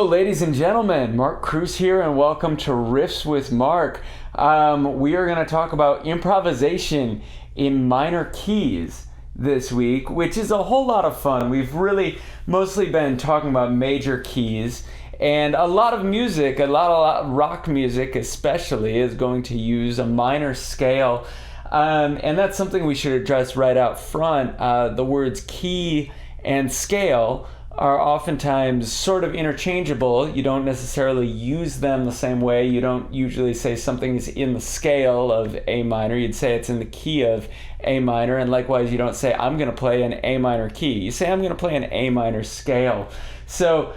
ladies and gentlemen, Mark Cruz here, and welcome to Riffs with Mark. We are going to talk about improvisation in minor keys this week, which is a whole lot of fun. We've really mostly been talking about major keys, and a lot of music, a lot of rock music especially, is going to use a minor scale. And that's something we should address right out front. The words key and scale are oftentimes sort of interchangeable. You don't necessarily use them the same way. You don't usually say something is in the scale of A minor. You'd say it's in the key of A minor, and likewise you don't say I'm going to play an A minor key. You say I'm going to play an A minor scale. So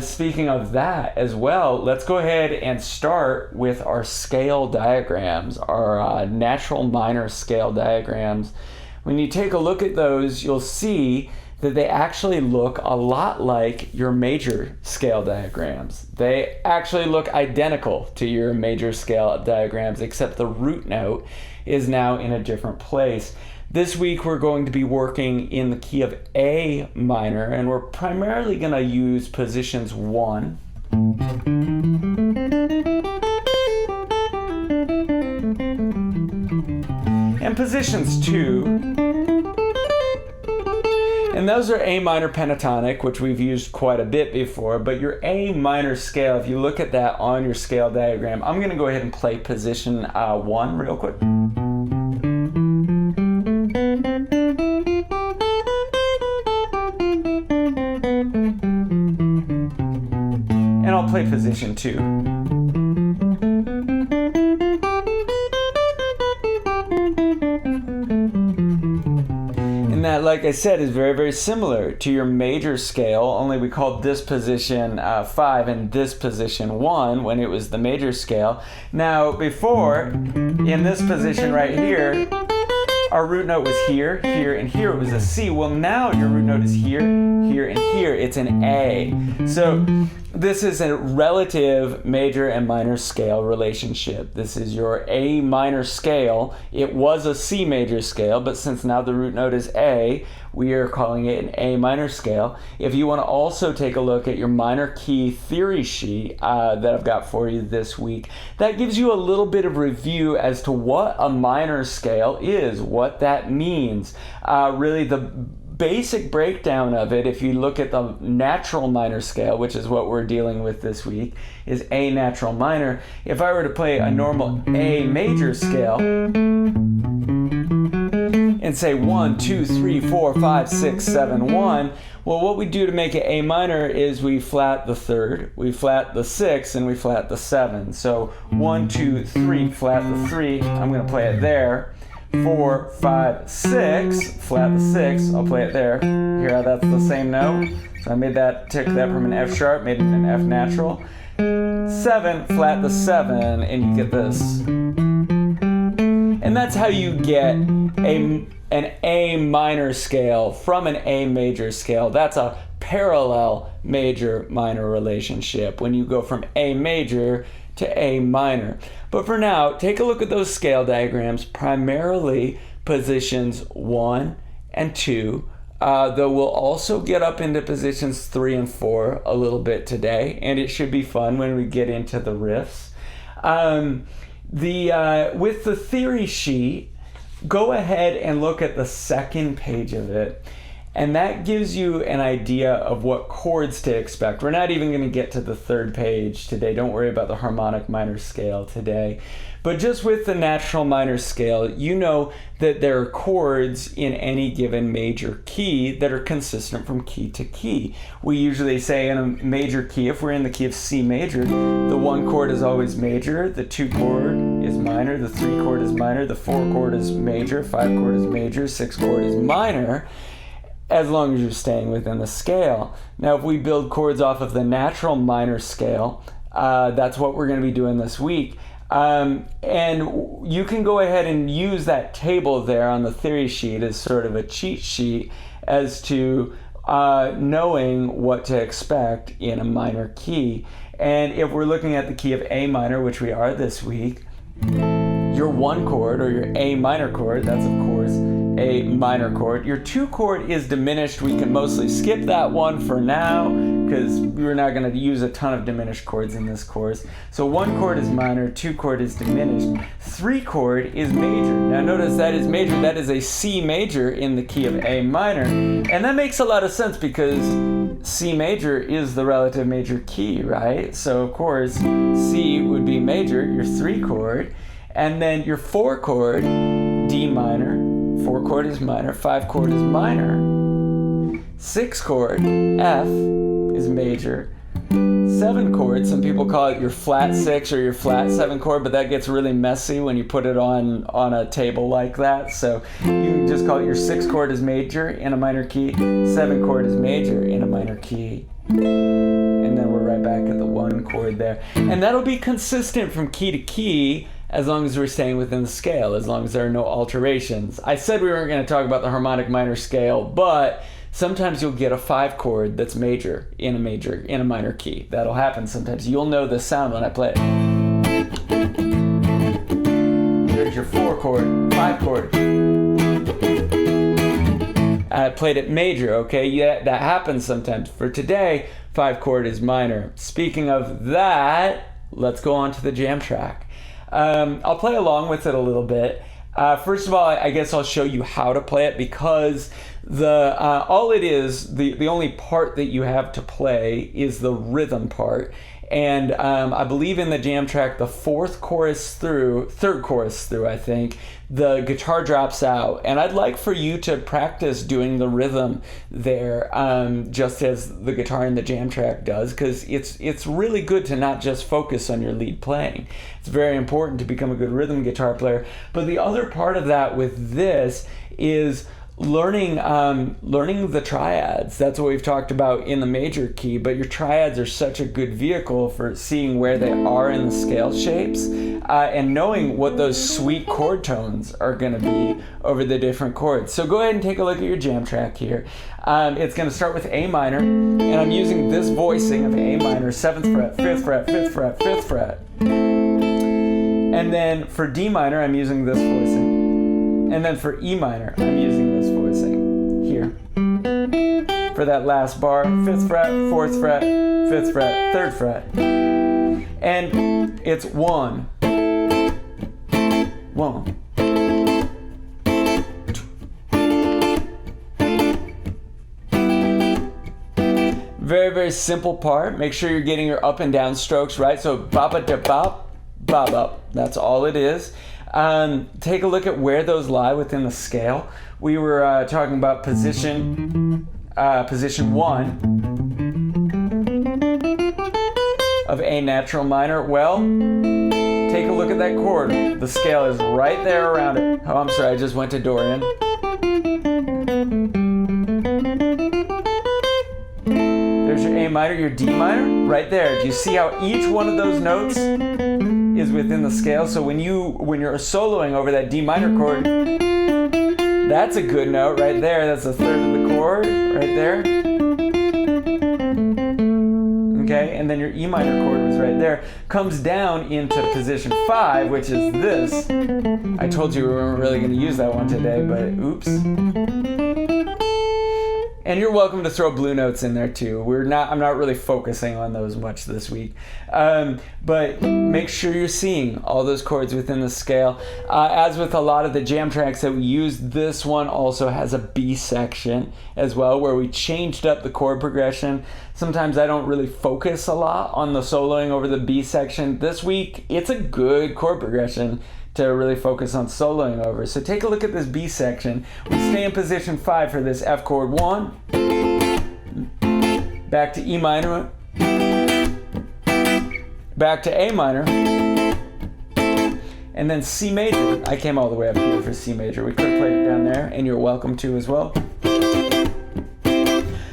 speaking of that as well, let's go ahead and start with our scale diagrams, our natural minor scale diagrams. When you take a look at those, you'll see that they actually look a lot like your major scale diagrams. They actually look identical to your major scale diagrams, except the root note is now in a different place. This week we're going to be working in the key of A minor, and we're primarily going to use positions 1, and positions 2, and those are A minor pentatonic, which we've used quite a bit before, but your A minor scale, if you look at that on your scale diagram, I'm going to go ahead and play position 1 real quick. And I'll play position 2. And that, like I said, is very, very similar to your major scale, only we called this position 5 and this position 1 when it was the major scale. Now, before, in this position right here, our root note was here, here, and here. It was a C. Well, now your root note is here, here, and here. It's an A. So this is a relative major and minor scale relationship. This is your A minor scale. It was a C major scale, but since now the root note is A, we are calling it an A minor scale. If you want to also take a look at your minor key theory sheet that I've got for you this week, that gives you a little bit of review as to what a minor scale is, what that means. Really the basic breakdown of it, if you look at the natural minor scale, which is what we're dealing with this week, is A natural minor. If I were to play a normal A major scale and say 1, 2, 3, 4, 5, 6, 7, 1, well, what we do to make it A minor is we flat the third, we flat the 6, and we flat the 7. So 1, 2, 3, flat the 3, I'm going to play it there. 4, 5, 6, flat the 6, I'll play it there. Hear how that's the same note? So I made that, took that from an F sharp, made it an F natural. 7, flat the 7, and you get this. And that's how you get an A minor scale from an A major scale. That's a parallel major minor relationship when you go from A major to A minor. But for now, take a look at those scale diagrams, primarily positions 1 and 2, though we'll also get up into positions 3 and 4 a little bit today, and it should be fun when we get into the riffs. With the theory sheet, go ahead and look at the second page of it, and that gives you an idea of what chords to expect. We're not even going to get to the third page today. Don't worry about the harmonic minor scale today. But just with the natural minor scale, you know that there are chords in any given major key that are consistent from key to key. We usually say in a major key, if we're in the key of C major, the 1 chord is always major, the 2 chord is minor, the 3 chord is minor, the 4 chord is major, 5 chord is major, 6 chord is minor, as long as you're staying within the scale. Now, if we build chords off of the natural minor scale, that's what we're going to be doing this week. And you can go ahead and use that table there on the theory sheet as sort of a cheat sheet as to knowing what to expect in a minor key. And if we're looking at the key of A minor, which we are this week, your 1 chord or your A minor chord, that's of course a minor chord. Your 2 chord is diminished. We can mostly skip that one for now. because we're not going to use a ton of diminished chords in this course. So 1 chord is minor, 2 chord is diminished, 3 chord is major. Now notice that is major, that is a C major in the key of A minor. And that makes a lot of sense because C major is the relative major key, right? So of course, C would be major, your 3 chord, and then your 4 chord, D minor, 4 chord is minor, 5 chord is minor, 6 chord, F is major, 7 chord, some people call it your flat 6 or your flat 7 chord, but that gets really messy when you put it on a table like that. So you can just call it your 6 chord is major in a minor key, 7 chord is major in a minor key. And then we're right back at the 1 chord there. And that'll be consistent from key to key as long as we're staying within the scale, as long as there are no alterations. I said we weren't going to talk about the harmonic minor scale, but sometimes you'll get a 5 chord that's major in a minor key. That'll happen sometimes. You'll know the sound when I play it. There's your 4 chord, 5 chord. I played it major, okay? Yeah, that happens sometimes. For today, 5 chord is minor. Speaking of that, let's go on to the jam track. I'll play along with it a little bit. First of all, I guess I'll show you how to play it because all it is, the only part that you have to play is the rhythm part. And I believe in the jam track, the third chorus through, I think, the guitar drops out. And I'd like for you to practice doing the rhythm there, just as the guitar in the jam track does, because it's really good to not just focus on your lead playing. It's very important to become a good rhythm guitar player. But the other part of that with this is learning the triads. That's what we've talked about in the major key, but your triads are such a good vehicle for seeing where they are in the scale shapes and knowing what those sweet chord tones are going to be over the different chords. So go ahead and take a look at your jam track here. It's going to start with A minor, and I'm using this voicing of A minor, 7th fret, 5th fret, 5th fret, 5th fret. And then for D minor, I'm using this voicing. And then for E minor, I'm using this voicing here. For that last bar, 5th fret, 4th fret, 5th fret, 3rd fret. And it's 1, 1. Very, very simple part. Make sure you're getting your up and down strokes right. So bop-a-da-bop, bop-up. That's all it is. Take a look at where those lie within the scale. We were talking about position 1 of A natural minor. Well, take a look at that chord. The scale is right there around it. Oh, I'm sorry, I just went to Dorian. There's your A minor, your D minor, right there. Do you see how each one of those notes is within the scale? So when you're soloing over that D minor chord, that's a good note right there. That's a third of the chord right there. Okay, and then your E minor chord was right there. Comes down into position 5, which is this. I told you we weren't really going to use that one today, but oops. And you're welcome to throw blue notes in there too. I'm not really focusing on those much this week. But make sure you're seeing all those chords within the scale. As with a lot of the jam tracks that we use, this one also has a B section as well, where we changed up the chord progression. Sometimes I don't really focus a lot on the soloing over the B section. This week, it's a good chord progression to really focus on soloing over. So take a look at this B section. We stay in position 5 for this F chord 1, back to E minor, back to A minor, and then C major. I came all the way up here for C major. We could have played it down there, and you're welcome to as well.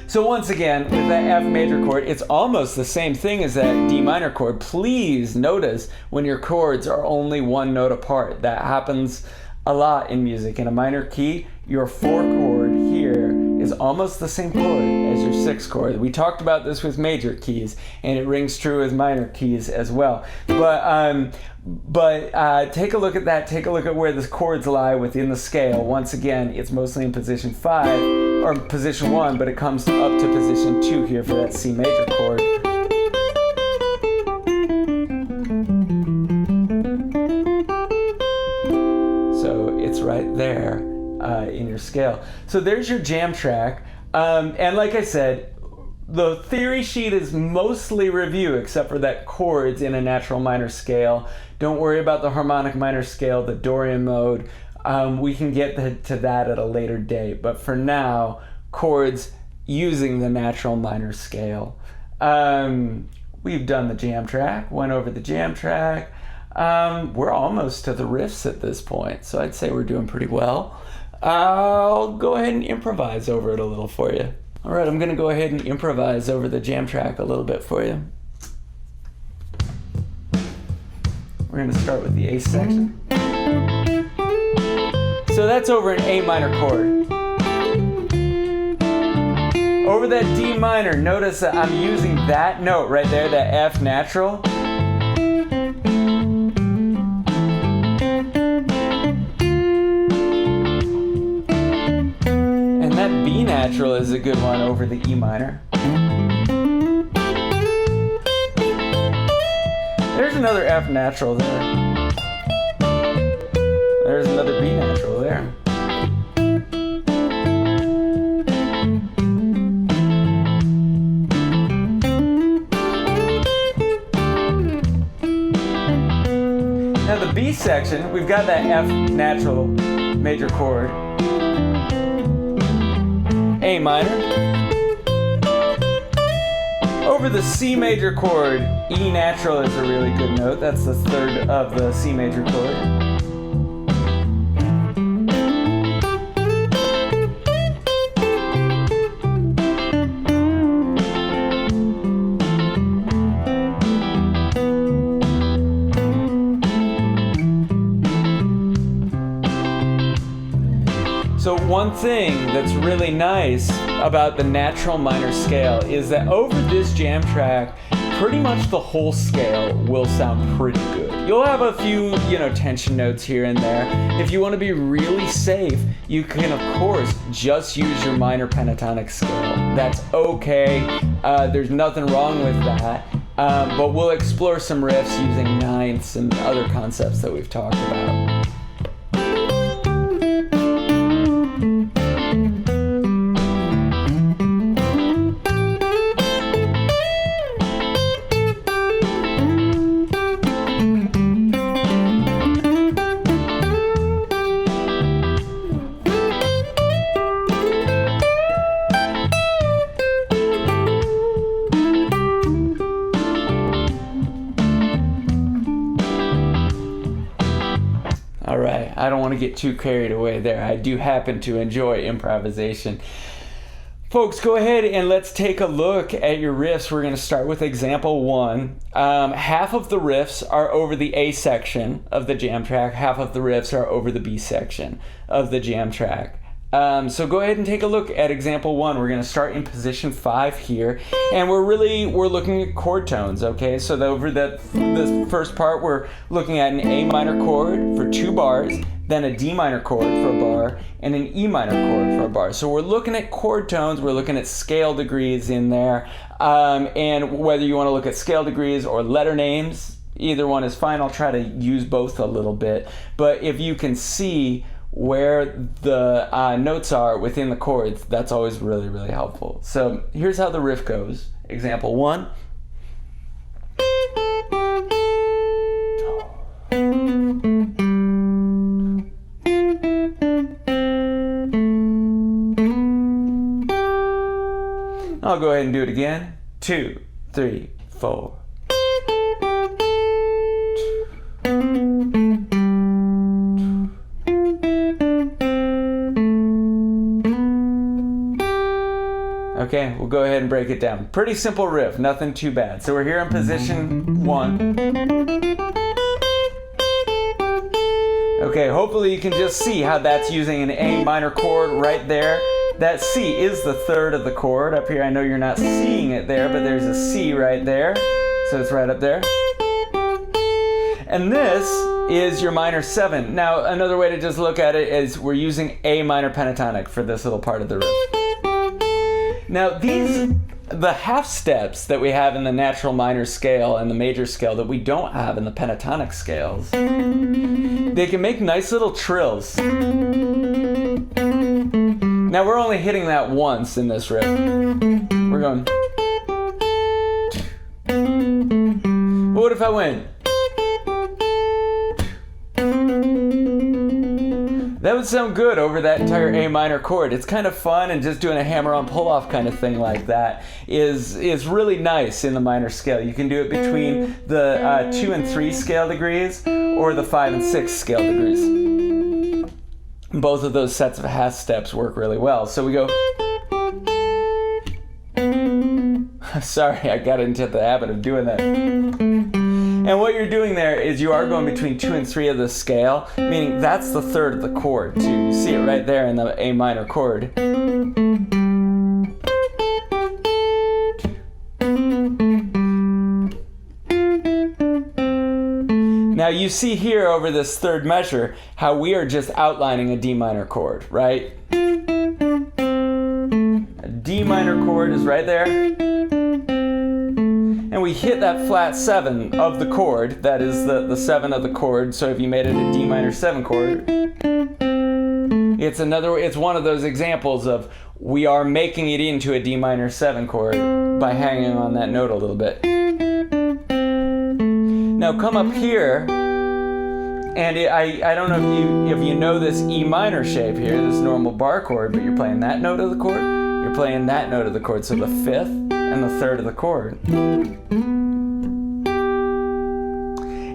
So once again, with that F major chord, it's almost the same thing as that D minor chord. Please notice when your chords are only one note apart. That happens a lot in music. In a minor key, your 4 chord here is almost the same chord as your 6 chord. We talked about this with major keys, and it rings true with minor keys as well. But take a look at that. Take a look at where the chords lie within the scale. Once again, it's mostly in position 5. or position 1, but it comes up to position 2 here for that C major chord. So it's right there in your scale. So there's your jam track. And like I said, the theory sheet is mostly review, except for that chords in a natural minor scale. Don't worry about the harmonic minor scale, the Dorian mode. We can get to that at a later date. But for now, chords using the natural minor scale. We've done the jam track, went over the jam track. We're almost to the riffs at this point, so I'd say we're doing pretty well. I'll go ahead and improvise over it a little for you. All right, I'm going to go ahead and improvise over the jam track a little bit for you. We're going to start with the A section. So that's over an A minor chord. Over that D minor, notice that I'm using that note right there, that F natural. And that B natural is a good one over the E minor. There's another F natural there. There's another B natural there. Now the B section, we've got that F natural major chord. A minor. Over the C major chord, E natural is a really good note. That's the third of the C major chord. So one thing that's really nice about the natural minor scale is that over this jam track, pretty much the whole scale will sound pretty good. You'll have a few, tension notes here and there. If you want to be really safe, you can, of course, just use your minor pentatonic scale. That's okay. There's nothing wrong with that. But we'll explore some riffs using ninths and other concepts that we've talked about. All right, I don't want to get too carried away there. I do happen to enjoy improvisation. Folks, go ahead and let's take a look at your riffs. We're going to start with example 1. Half of the riffs are over the A section of the jam track. Half of the riffs are over the B section of the jam track. So go ahead and take a look at example 1. We're going to start in position 5 here, and we're looking at chord tones, okay? So over this first part, we're looking at an A minor chord for 2 bars, then a D minor chord for a bar, and an E minor chord for a bar. So we're looking at chord tones, we're looking at scale degrees in there, and whether you want to look at scale degrees or letter names, either one is fine. I'll try to use both a little bit, but if you can see where the notes are within the chords, that's always really, really helpful. So here's how the riff goes. Example 1. I'll go ahead and do it again. 2, 3, 4. Okay, we'll go ahead and break it down. Pretty simple riff, nothing too bad. So we're here in position 1. Okay, hopefully you can just see how that's using an A minor chord right there. That C is the third of the chord up here. I know you're not seeing it there, but there's a C right there. So it's right up there. And this is your minor 7. Now, another way to just look at it is we're using A minor pentatonic for this little part of the riff. Now the half steps that we have in the natural minor scale and the major scale that we don't have in the pentatonic scales, they can make nice little trills. Now we're only hitting that once in this riff. We're going. But what if I went? That would sound good over that entire A minor chord. It's kind of fun, and just doing a hammer-on pull-off kind of thing like that is really nice in the minor scale. You can do it between the 2 and 3 scale degrees or the 5 and 6 scale degrees. Both of those sets of half steps work really well. So we go. Sorry, I got into the habit of doing that. And what you're doing there is you are going between 2 and 3 of the scale, meaning that's the third of the chord too. You see it right there in the A minor chord. Now you see here over this third measure how we are just outlining a D minor chord, right? A D minor chord is right there. And we hit that flat 7 of the chord, that is the 7 of the chord, so if you made it a D minor 7 chord, it's one of those examples of we are making it into a D minor 7 chord by hanging on that note a little bit. Now come up here, and I don't know if you know this E minor shape here, this normal bar chord, but you're playing that note of the chord, you're playing that note of the chord, so the 5th and the 3rd of the chord.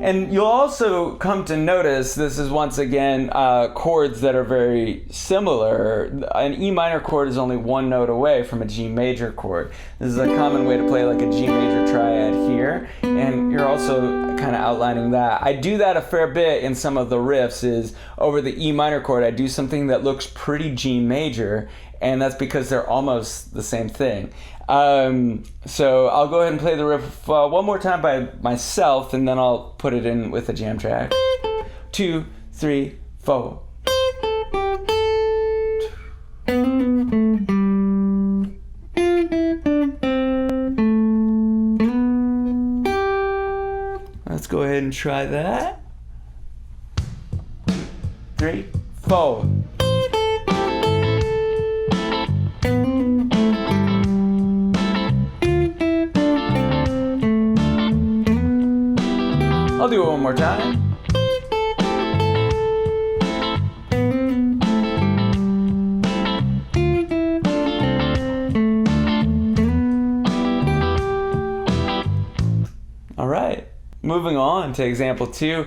And you'll also come to notice, this is once again chords that are very similar. An E minor chord is only one note away from a G major chord. This is a common way to play like a G major triad here, and you're also kind of outlining that. I do that a fair bit in some of the riffs, is over the E minor chord I do something that looks pretty G major, and that's because they're almost the same thing. So I'll go ahead and play the riff one more time by myself, and then I'll put it in with a jam track. 2, 3, 4. Let's go ahead and try that. 3, 4. I'll do it one more time. All right, moving on to example 2.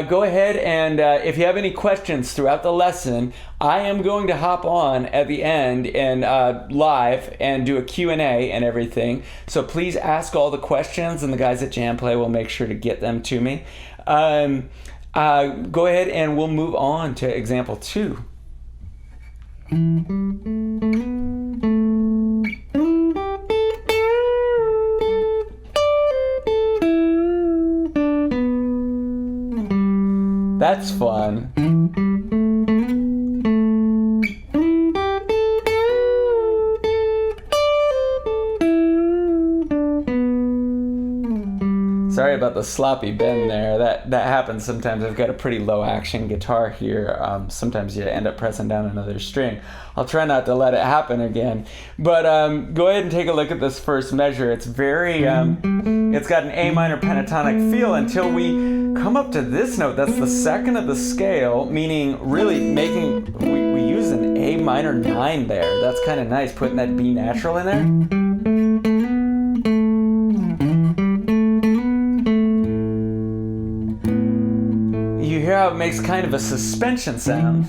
Go ahead and if you have any questions throughout the lesson, I am going to hop on at the end and live and do a Q&A and everything. So please ask all the questions, and the guys at Jam Play will make sure to get them to me. Go ahead and we'll move on to example 2. That's fun. Sorry about the sloppy bend there. That happens sometimes. I've got a pretty low action guitar here. Sometimes you end up pressing down another string. I'll try not to let it happen again. But go ahead and take a look at this first measure. It's very, it's got an A minor pentatonic feel until we come up to this note. That's the 2nd of the scale, meaning really we use an A minor 9 there. That's kind of nice, putting that B natural in there. You hear how it makes kind of a suspension sound.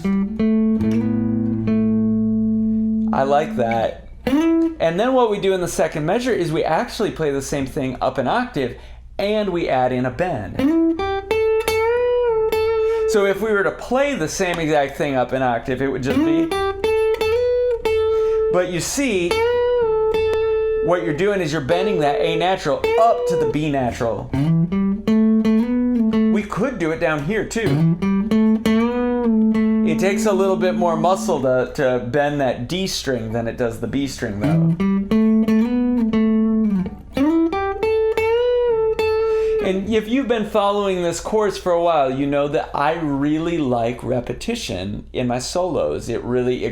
I like that. And then what we do in the second measure is we actually play the same thing up an octave, and we add in a bend. So if we were to play the same exact thing up an octave, it would just be. But you see, what you're doing is you're bending that A natural up to the B natural. We could do it down here too. It takes a little bit more muscle to bend that D string than it does the B string though. And if you've been following this course for a while, you know that I really like repetition in my solos. It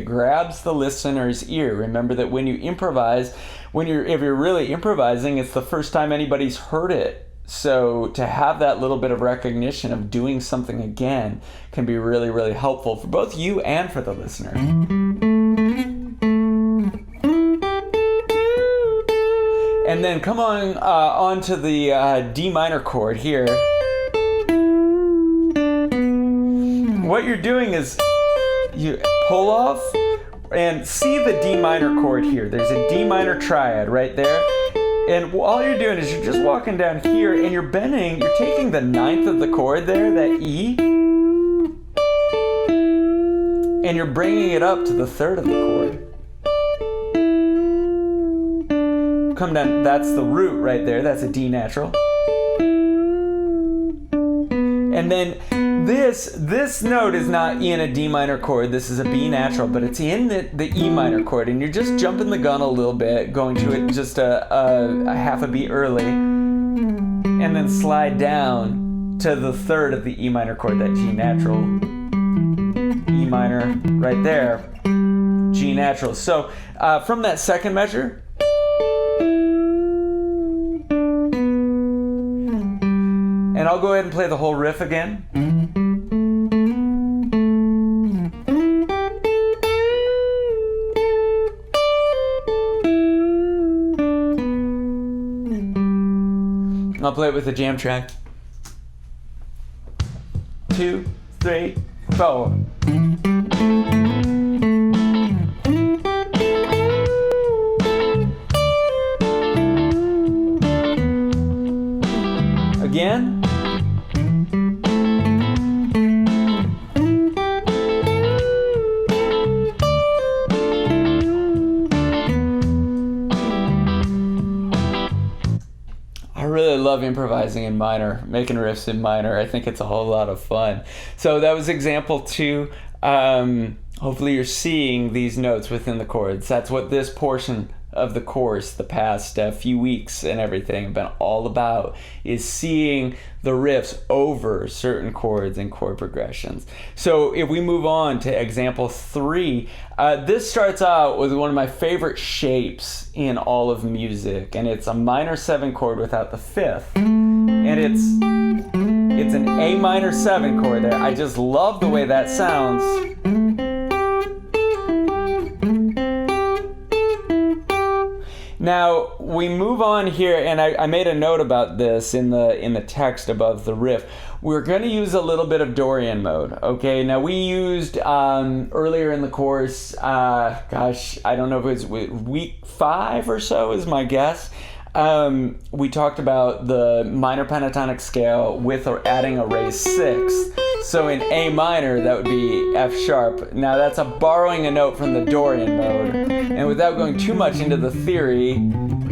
grabs the listener's ear. Remember that when you improvise, if you're really improvising, it's the first time anybody's heard it. So to have that little bit of recognition of doing something again can be really, really helpful for both you and for the listener. And then come on to the D minor chord here. What you're doing is you pull off and see the D minor chord here. There's a D minor triad right there. And all you're doing is you're just walking down here and you're taking the ninth of the chord there, that E, and you're bringing it up to the third of the chord. Come down, that's the root right there, that's a D natural. And then this note is not in a D minor chord, this is a B natural, but it's in the E minor chord, and you're just jumping the gun a little bit, going to it just a half a beat early, and then slide down to the third of the E minor chord, that G natural, E minor right there, G natural. So from that second measure, and I'll go ahead and play the whole riff again. I'll play it with a jam track. 2, 3, 4. Again. I really love improvising in minor, making riffs in minor. I think it's a whole lot of fun. So that was example 2. Hopefully you're seeing these notes within the chords. That's what this portion of the course, the past few weeks and everything, have been all about, is seeing the riffs over certain chords and chord progressions. So if we move on to example 3, this starts out with one of my favorite shapes in all of music, and it's a minor 7 chord without the 5th, and it's an A minor 7 chord there. I just love the way that sounds. Now we move on here, and I made a note about this in the text above the riff. We're going to use a little bit of Dorian mode. Okay, now we used earlier in the course, gosh, I don't know if it was week 5 or so is my guess. We talked about the minor pentatonic scale with adding a raised 6th. So in A minor, that would be F sharp. Now that's borrowing a note from the Dorian mode. And without going too much into the theory,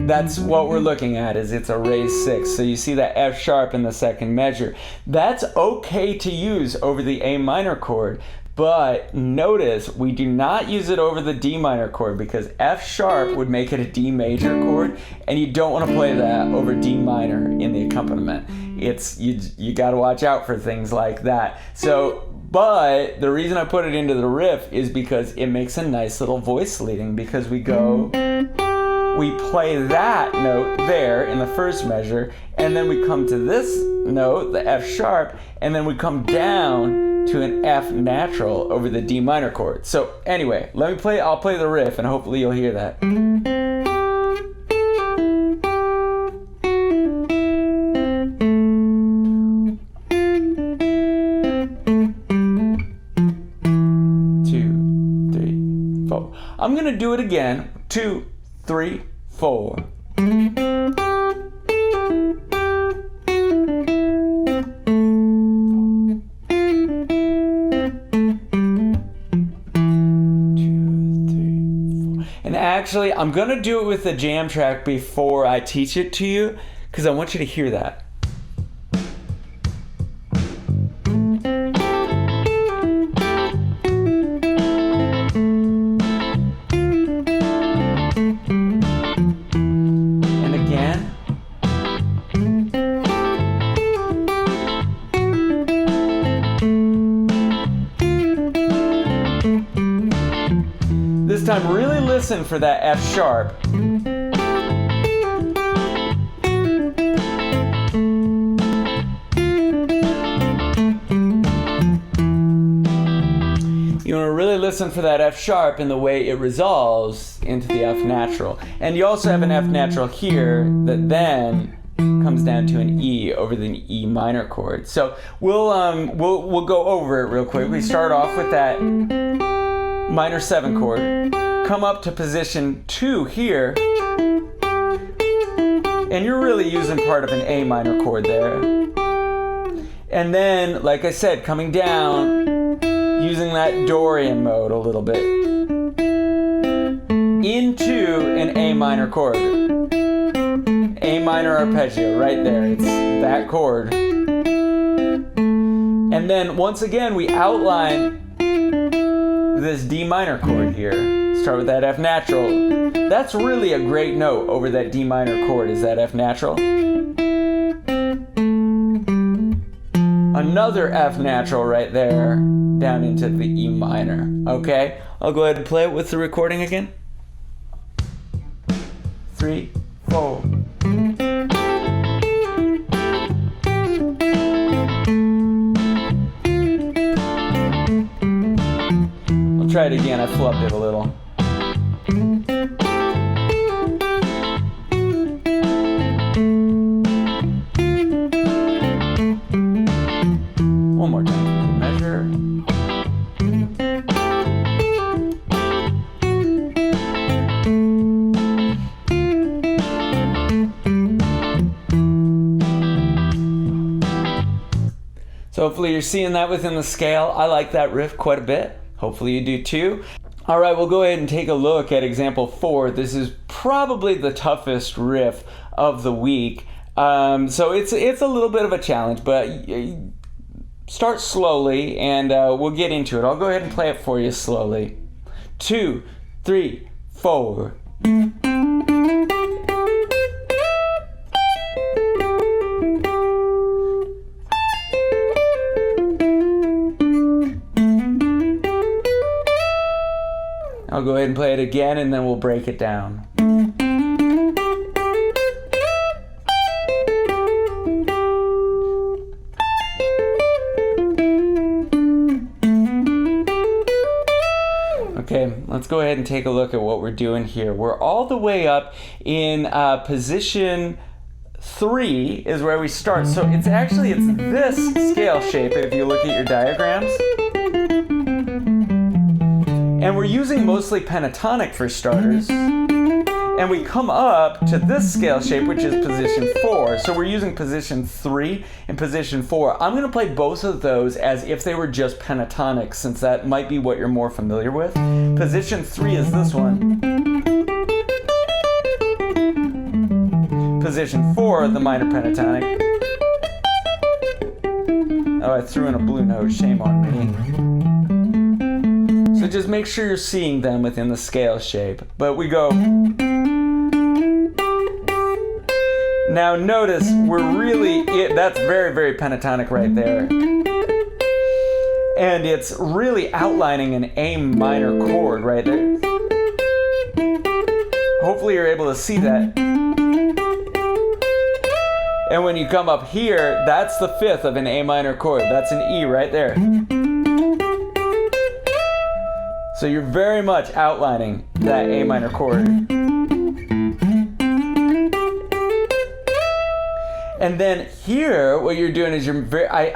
that's what we're looking at, is it's a raised 6. So you see that F sharp in the second measure. That's okay to use over the A minor chord. But notice we do not use it over the D minor chord, because F sharp would make it a D major chord, and you don't want to play that over D minor in the accompaniment. You got to watch out for things like that. So, but the reason I put it into the riff is because it makes a nice little voice leading, because we play that note there in the first measure, and then we come to this note, the F sharp, and then we come down to an F natural over the D minor chord. So anyway, I'll play the riff, and hopefully you'll hear that. 2, 3, 4. I'm gonna do it again. 2, 3, 4. And actually, I'm going to do it with the jam track before I teach it to you, because I want you to hear that. And again. time, really listen for that F sharp. You want to really listen for that F sharp in the way it resolves into the F natural. And you also have an F natural here that then comes down to an E over the E minor chord. So we'll go over it real quick. We start off with that minor 7 chord, come up to position 2 here, and you're really using part of an A minor chord there. And then, like I said, coming down, using that Dorian mode a little bit, into an A minor chord. A minor arpeggio right there, it's that chord. And then once again we outline this D minor chord here. Start with that F natural. That's really a great note over that D minor chord, is that F natural. Another F natural right there, down into the E minor. Okay, I'll go ahead and play it with the recording again. 3, 4. I'll try it again, I flubbed it a little. One more time, measure. So hopefully you're seeing that within the scale. I like that riff quite a bit. Hopefully you do too. All right, we'll go ahead and take a look at example 4. This is probably the toughest riff of the week. So it's a little bit of a challenge, but start slowly and we'll get into it. I'll go ahead and play it for you slowly. 2, 3, 4. I'll go ahead and play it again and then we'll break it down. Okay, let's go ahead and take a look at what we're doing here. We're all the way up in position 3 is where we start. So it's this scale shape if you look at your diagrams. And we're using mostly pentatonic for starters. And we come up to this scale shape, which is position 4. So we're using position 3 and position 4. I'm going to play both of those as if they were just pentatonic, since that might be what you're more familiar with. Position 3 is this one. Position 4, the minor pentatonic. Oh, I threw in a blue note. Shame on me. So just make sure you're seeing them within the scale shape. But we go. Now notice that's very, very pentatonic right there. And it's really outlining an A minor chord right there. Hopefully you're able to see that. And when you come up here, that's the 5th of an A minor chord. That's an E right there. So you're very much outlining that A minor chord. And then here, what you're doing is I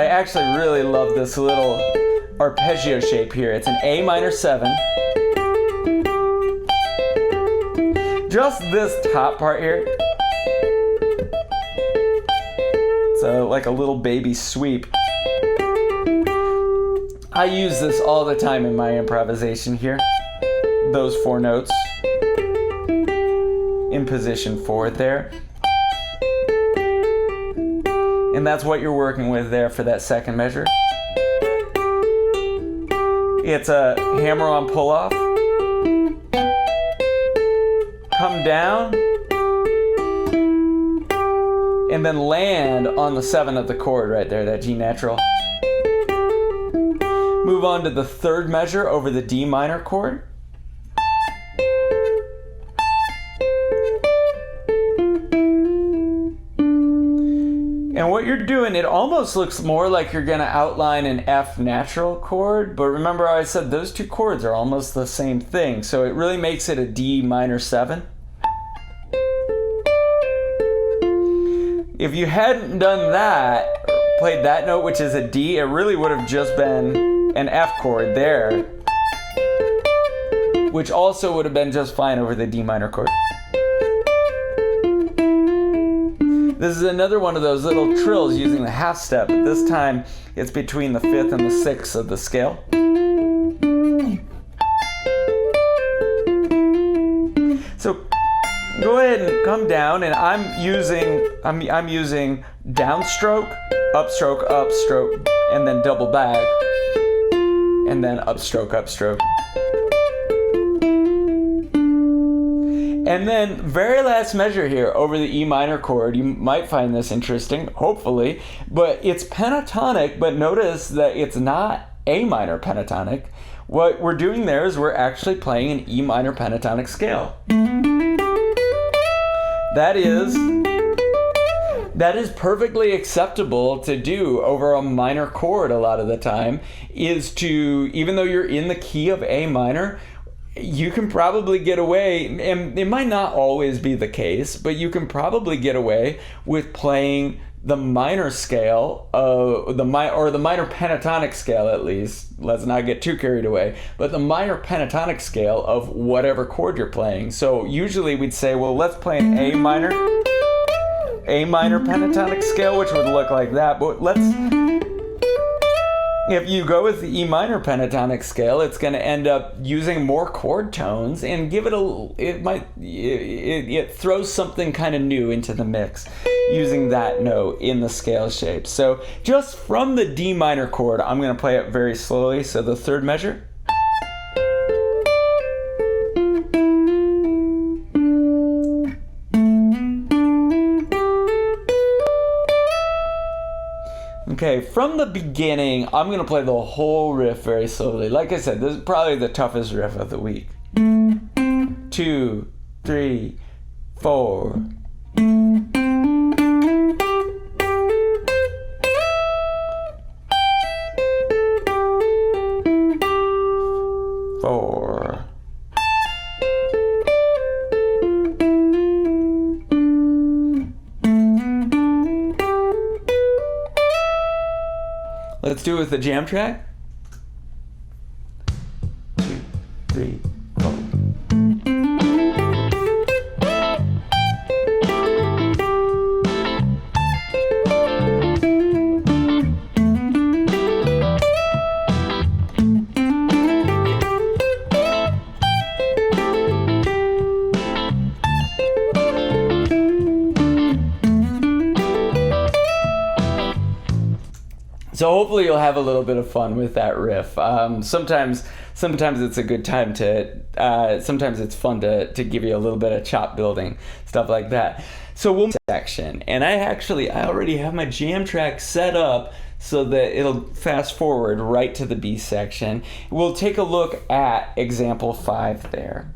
actually really love this little arpeggio shape here. It's an A minor 7. Just this top part here. It's like a little baby sweep. I use this all the time in my improvisation here. Those 4 notes in position 4 there. And that's what you're working with there for that second measure. It's a hammer-on pull-off. Come down. And then land on the 7 of the chord right there, that G natural. Move on to the 3rd measure over the D minor chord. you're doing, it almost looks more like you're going to outline an F natural chord, but remember I said those two chords are almost the same thing, so it really makes it a D minor 7. If you hadn't done that, played that note, which is a D, it really would have just been an F chord there, which also would have been just fine over the D minor chord. This is another one of those little trills using the half step, but this time it's between the 5th and the 6th of the scale. So go ahead and come down, and I'm using downstroke, upstroke, and then double back, and then upstroke, upstroke. And then very last measure here over the E minor chord. You might find this interesting, hopefully, but it's pentatonic, but notice that it's not A minor pentatonic. What we're doing there is we're actually playing an E minor pentatonic scale. That is perfectly acceptable to do over a minor chord a lot of the time, is to, even though you're in the key of A minor, you can probably get away, and it might not always be the case, but you can probably get away with playing the minor scale of the minor pentatonic scale, at least. Let's not get too carried away, but the minor pentatonic scale of whatever chord you're playing. So usually we'd say, well, let's play an A minor pentatonic scale, which would look like that. But if you go with the E minor pentatonic scale, it's going to end up using more chord tones and it throws something kind of new into the mix using that note in the scale shape. So just from the D minor chord, I'm going to play it very slowly. So the 3rd measure. Okay, from the beginning, I'm going to play the whole riff very slowly. Like I said, this is probably the toughest riff of the week. 2, 3, 4. Let's do it with the jam track. 2, 3, 4. So hopefully you'll have a little bit of fun with that riff. Sometimes it's a good time sometimes it's fun to give you a little bit of chop building, stuff like that. So we'll section, and I already have my jam track set up so that it'll fast forward right to the B section. We'll take a look at example 5 there.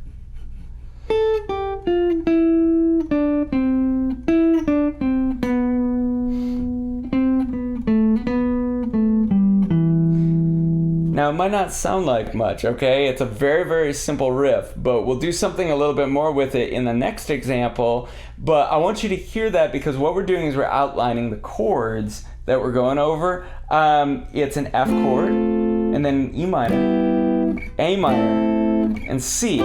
Now, it might not sound like much, okay? It's a very, very simple riff, but we'll do something a little bit more with it in the next example. But I want you to hear that because what we're doing is we're outlining the chords that we're going over. It's an F chord, and then E minor, A minor, and C.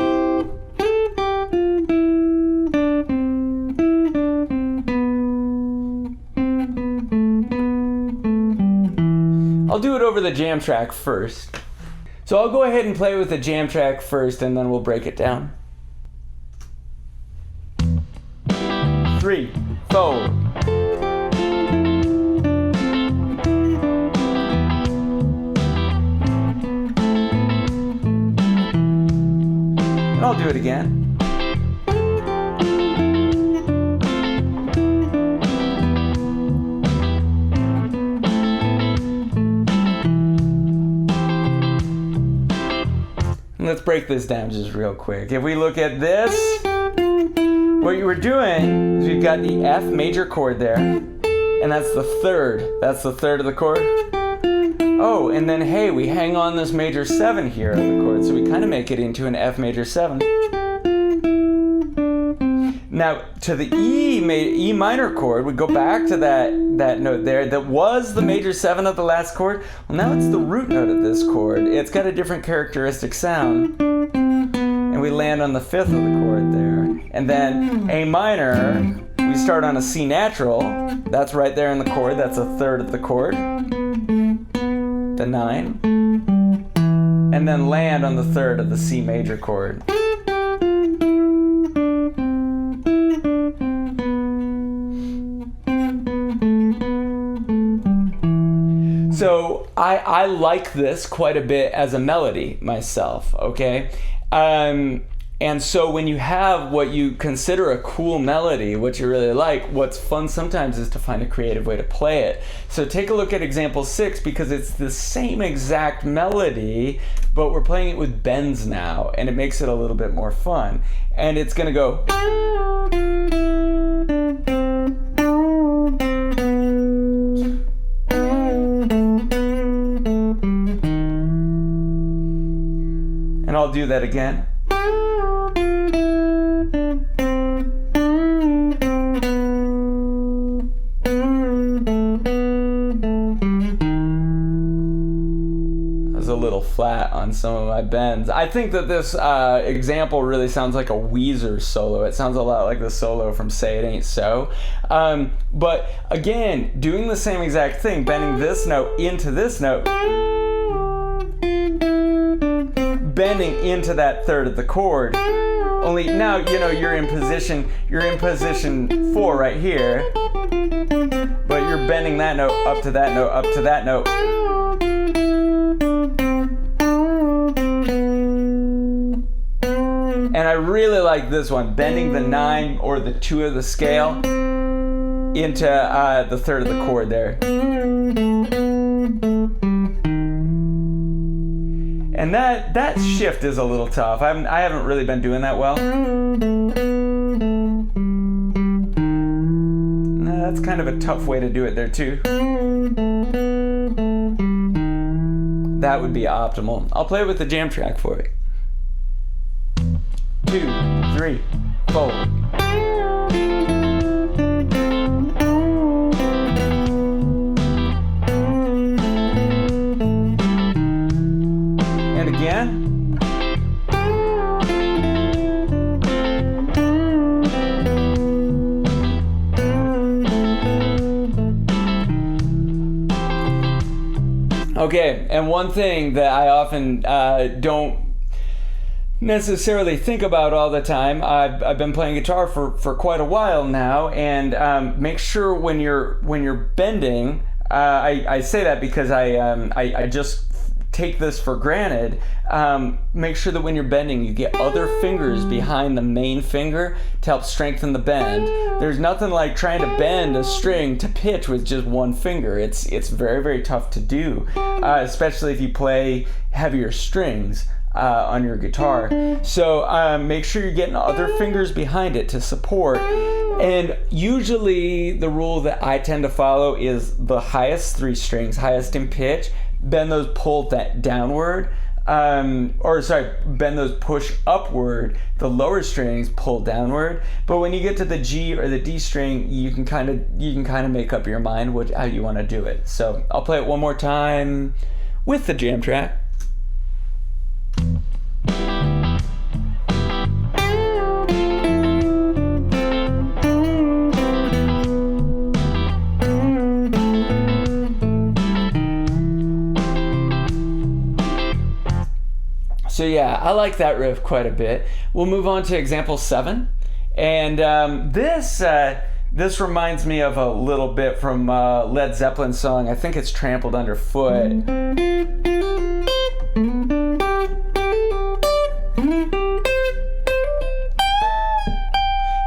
I'll do it over the jam track first. So I'll go ahead and play with the jam track first, and then we'll break it down. 3, 4. And I'll do it again. Let's break this down just real quick. If we look at this, what you were doing is we've got the F major chord there, And that's the third. That's the third of the chord. Oh, and then hey, we hang on this major 7 here on the chord, so we kind of make it into an F major 7. Now, to the E minor chord, we go back to that note there that was the major 7 of the last chord. Well, now it's the root note of this chord. It's got a different characteristic sound. And we land on the 5th of the chord there. And then A minor, we start on a C natural. That's right there in the chord. That's a third of the chord. The 9. And then land on the third of the C major chord. So I like this quite a bit as a melody myself, okay? And so when you have what you consider a cool melody, what you really like, what's fun sometimes is to find a creative way to play it. So take a look at example 6 because it's the same exact melody, but we're playing it with bends now, and it makes it a little bit more fun. And it's gonna go. And I'll do that again. I was a little flat on some of my bends. I think that this example really sounds like a Weezer solo. It sounds a lot like the solo from Say It Ain't So. But again, doing the same exact thing, bending this note into this note, bending into that third of the chord. Only now, you know, you're in position 4 right here, but you're bending that note up to that note, up to that note. And I really like this one, bending the 9 or the 2 of the scale into the third of the chord there. And that shift is a little tough. I haven't really been doing that well. That's kind of a tough way to do it there too. That would be optimal. I'll play it with the jam track for it. 2, 3, 4. And again. Okay, and one thing that I often don't necessarily think about all the time, I've been playing guitar for quite a while now, and make sure when you're bending, I say that because I just take this for granted. Make sure that when you're bending, you get other fingers behind the main finger to help strengthen the bend. There's nothing like trying to bend a string to pitch with just one finger. It's very, very tough to do, especially if you play heavier strings on your guitar. So make sure you're getting other fingers behind it to support. And usually the rule that I tend to follow is the highest 3 strings, highest in pitch, bend those, pull that downward, bend those, push upward, the lower strings pull downward. But when you get to the G or the D string, you can kind of make up your mind how you want to do it. So I'll play it one more time with the jam track. So yeah, I like that riff quite a bit. We'll move on to example 7. And this reminds me of a little bit from Led Zeppelin's song. I think it's Trampled Underfoot.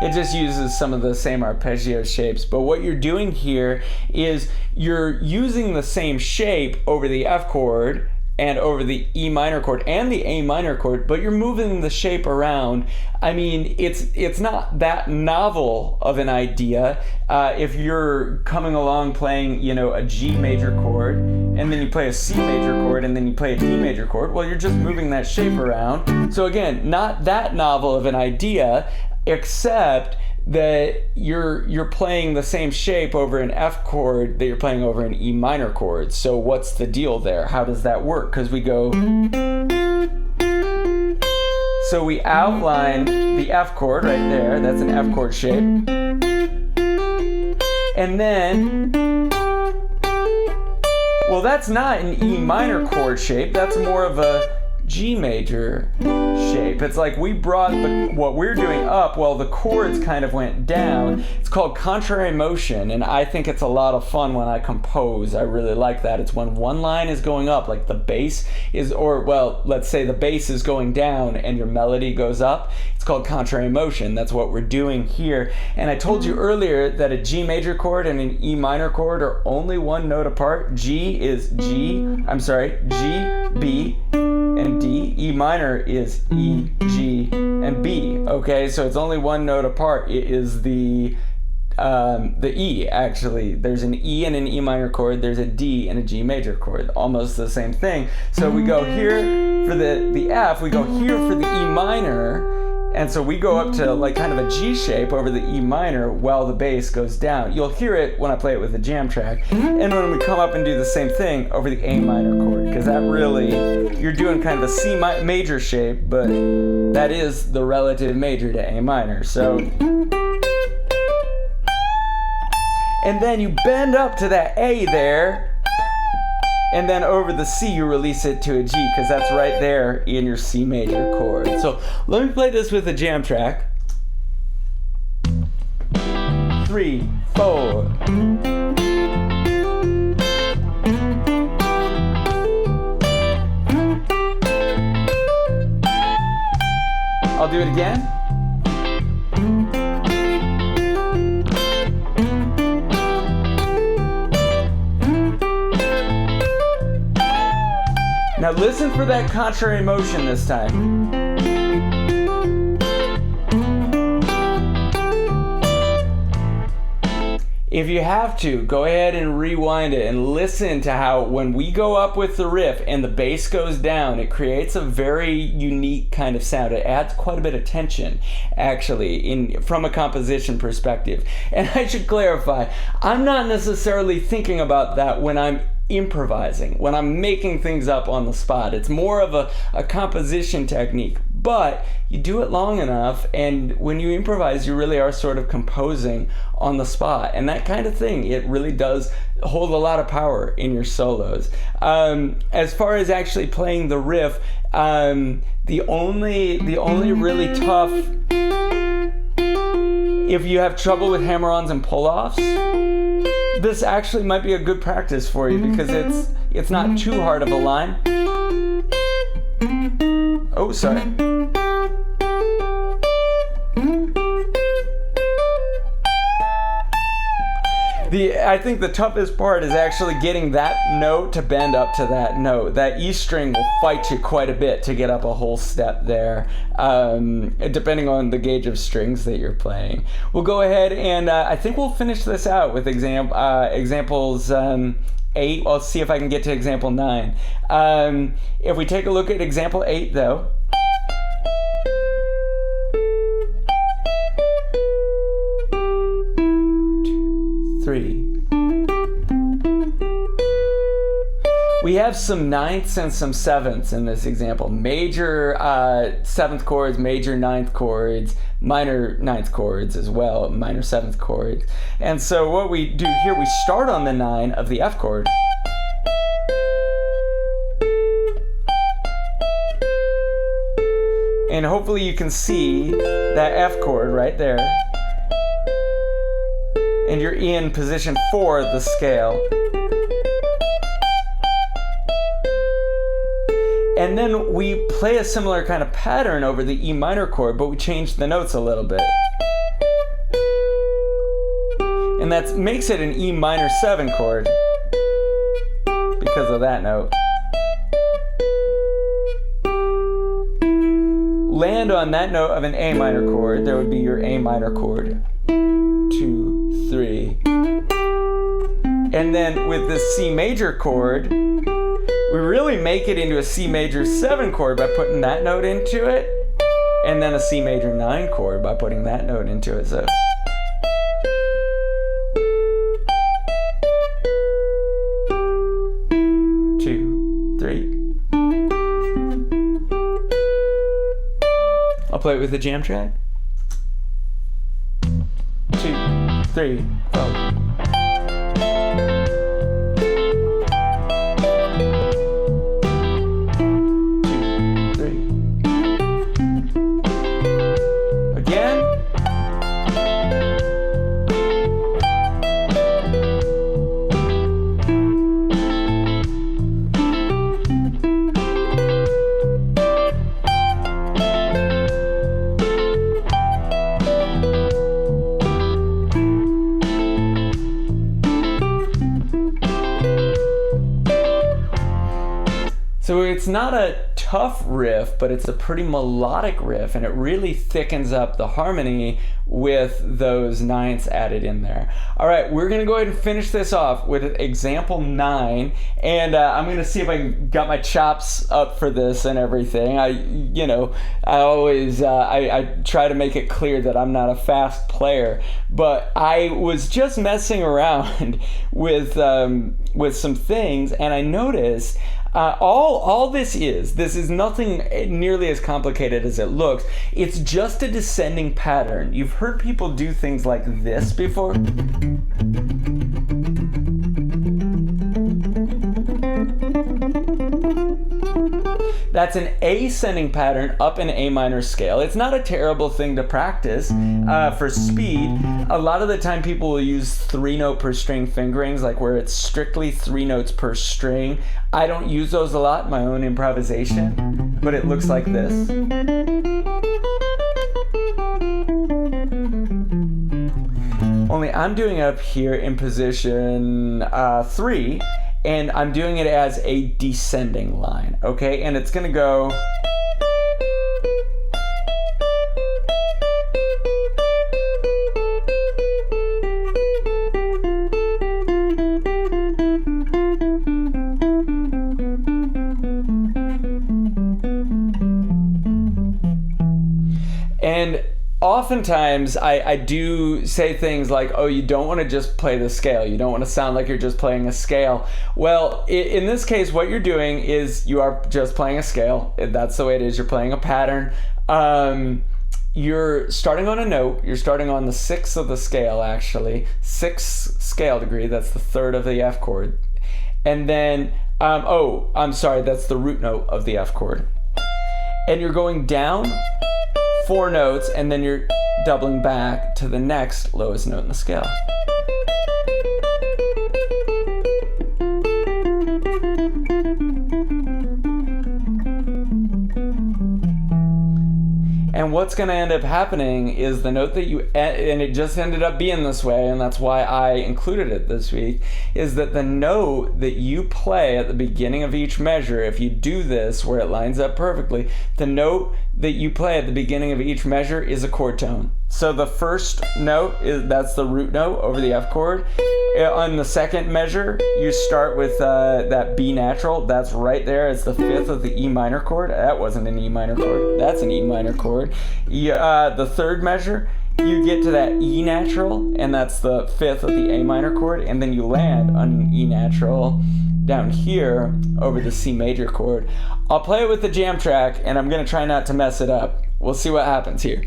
It just uses some of the same arpeggio shapes, but what you're doing here is you're using the same shape over the F chord and over the E minor chord and the A minor chord, but you're moving the shape around. I mean, it's not that novel of an idea. If you're coming along playing, a G major chord, and then you play a C major chord, and then you play a D major chord, well, you're just moving that shape around. So again, not that novel of an idea, except that you're playing the same shape over an F chord that you're playing over an E minor chord. So what's the deal there? How does that work? Because we go... So we outline the F chord right there. That's an F chord shape. And then... Well, that's not an E minor chord shape. That's more of a G major shape. It's like we brought what we're doing up while the chords kind of went down. It's called contrary motion, and I think it's a lot of fun when I compose. I really like that. It's when one line is going up, like the bass is, or well, let's say the bass is going down and your melody goes up. It's called contrary motion. That's what we're doing here. And I told you earlier that a G major chord and an E minor chord are only one note apart. G, B, and D. E minor is E, G, and B. Okay, so it's only one note apart. It is the E, actually. There's an E and an E minor chord. There's a D and a G major chord. Almost the same thing. So we go here for the F. We go here for the E minor. And so we go up to like kind of a G shape over the E minor while the bass goes down. You'll hear it when I play it with the jam track. And when we come up and do the same thing over the A minor chord, because that really, you're doing kind of a C major shape, but that is the relative major to A minor. So, and then you bend up to that A there, and then over the C you release it to a G, because that's right there in your C major chord. So let me play this with a jam track. 3, 4. I'll do it again. Now listen for that contrary motion this time. If you have to, go ahead and rewind it and listen to how when we go up with the riff and the bass goes down, it creates a very unique kind of sound. It adds quite a bit of tension, actually, from a composition perspective. And I should clarify, I'm not necessarily thinking about that when I'm improvising, when I'm making things up on the spot. It's more of a composition technique. But you do it long enough, and when you improvise, you really are sort of composing on the spot. And that kind of thing, it really does hold a lot of power in your solos. As far as actually playing the riff, the only really tough, if you have trouble with hammer-ons and pull-offs, this actually might be a good practice for you, because it's not too hard of a line. Oh, sorry. I think the toughest part is actually getting that note to bend up to that note. That E string will fight you quite a bit to get up a whole step there, depending on the gauge of strings that you're playing. We'll go ahead and I think we'll finish this out with examples 8. I'll see if I can get to example 9. If we take a look at example 8 though, we have some ninths and some sevenths in this example. Major 7th chords, major 9th chords, minor 9th chords as well, minor 7th chords. And so what we do here, we start on the 9 of the F chord. And hopefully you can see that F chord right there. And you're in position 4 of the scale. And then we play a similar kind of pattern over the E minor chord, but we change the notes a little bit. And that makes it an E minor 7 chord because of that note. land on that note of an A minor chord, there would be your A minor chord. 2, 3. And then with the C major chord, we really make it into a C major 7 chord by putting that note into it, and then a C major 9 chord by putting that note into it. So 2, 3. I'll play it with the jam track. 2, 3, 4. So it's not a tough riff, but it's a pretty melodic riff, and it really thickens up the harmony with those ninths added in there. All right, we're gonna go ahead and finish this off with example 9, and I'm gonna see if I got my chops up for this and everything. I always I try to make it clear that I'm not a fast player, but I was just messing around with some things, and I noticed all this is nothing nearly as complicated as it looks. It's just a descending pattern. You've heard people do things like this before. That's an ascending pattern up an A minor scale. It's not a terrible thing to practice for speed. A lot of the time people will use 3-note per string fingerings, like where it's strictly 3 notes per string. I don't use those a lot in my own improvisation, but it looks like this. Only I'm doing it up here in position 3, and I'm doing it as a descending line, okay? And it's gonna go and oftentimes I do say things like, oh, you don't want to just play the scale. You don't want to sound like you're just playing a scale. Well, in this case, what you're doing is you are just playing a scale. That's the way it is. You're playing a pattern. You're starting on a note. You're starting on the 6th of the scale, actually. 6th scale degree. That's the 3rd of the F chord. And then, I'm sorry, that's the root note of the F chord. And you're going down 4 notes, and then you're doubling back to the next lowest note in the scale. And what's going to end up happening is the note that and it just ended up being this way, and that's why I included it this week, is that the note that you play at the beginning of each measure, if you do this where it lines up perfectly, the note that you play at the beginning of each measure is a chord tone. So the first note, that's the root note over the F chord. On the second measure, you start with that B natural. That's right there. It's the 5th of the E minor chord. That wasn't an E minor chord. That's an E minor chord. The third measure, you get to that E natural, and that's the 5th of the A minor chord, and then you land on an E natural down here over the C major chord. I'll play it with the jam track, and I'm going to try not to mess it up. We'll see what happens here.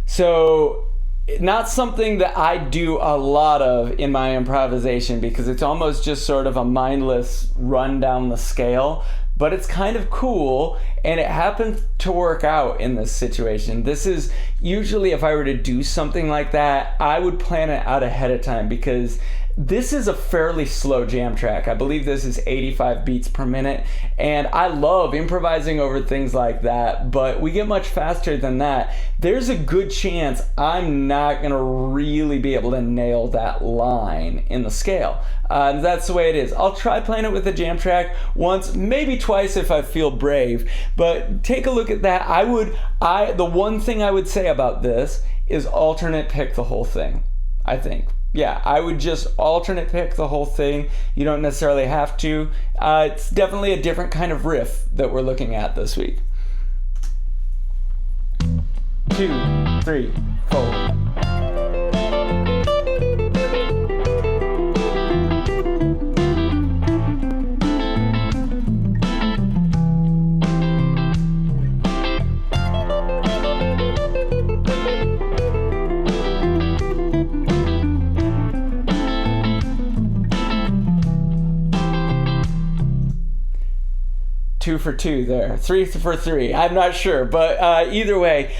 So, not something that I do a lot of in my improvisation, because it's almost just sort of a mindless run down the scale, but it's kind of cool, and it happened to work out in this situation. This is usually, if I were to do something like that, I would plan it out ahead of time, because this is a fairly slow jam track. I believe this is 85 beats per minute, and I love improvising over things like that, but we get much faster than that. There's a good chance I'm not going to really be able to nail that line in the scale. That's the way it is. I'll try playing it with a jam track once, maybe twice if I feel brave, but take a look at that. The one thing I would say about this is alternate pick the whole thing, I think. Yeah, I would just alternate pick the whole thing. You don't necessarily have to. It's definitely a different kind of riff that we're looking at this week. 2, 3, 4. 2 for 2 there. 3 for 3. I'm not sure, but either way,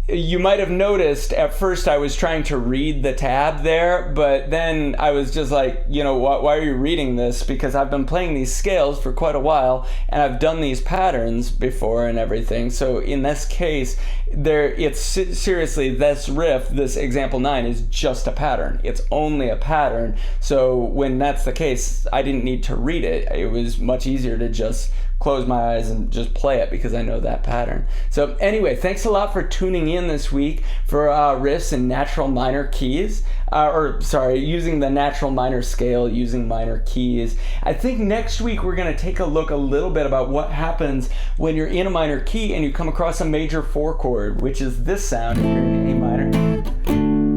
you might have noticed at first I was trying to read the tab there, but then I was just like, why are you reading this? Because I've been playing these scales for quite a while, and I've done these patterns before and everything. So in this case, seriously, this riff, this example 9, is just a pattern. It's only a pattern. So when that's the case, I didn't need to read it. It was much easier to just close my eyes and just play it because I know that pattern. So anyway, thanks a lot for tuning in this week for riffs in natural minor keys, using the natural minor scale, using minor keys. I think next week we're going to take a look a little bit about what happens when you're in a minor key and you come across a major 4 chord, which is this sound here in A minor.